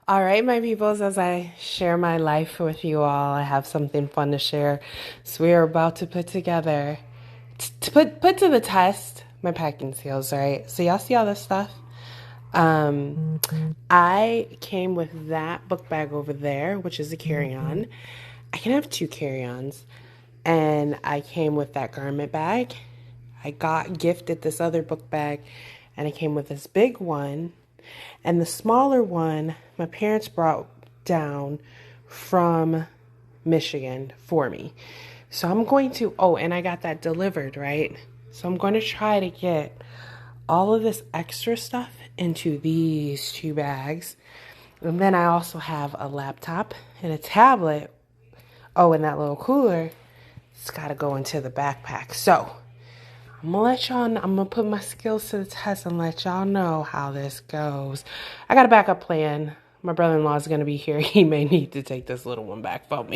All right, my peoples, as I share my life with you all, I have something fun to share. So we are about to put together, to put to the test, my packing skills, right? So y'all see all this stuff? I came with that book bag over there, which is a carry-on. I can have 2 carry-ons. And I came with that garment bag. I got gifted this other book bag, and I came with this big one. And the smaller one, my parents brought down from Michigan for me. So I'm going to, oh, and I got that delivered, right? So I'm going to try to get all of this extra stuff into these 2 bags. And then I also have a laptop and a tablet. Oh, and that little cooler. It's got to go into the backpack. So I'm gonna let y'all know, I'm gonna put my skills to the test and let y'all know how this goes. I got a backup plan. My brother-in-law is gonna be here. He may need to take this little one back from me.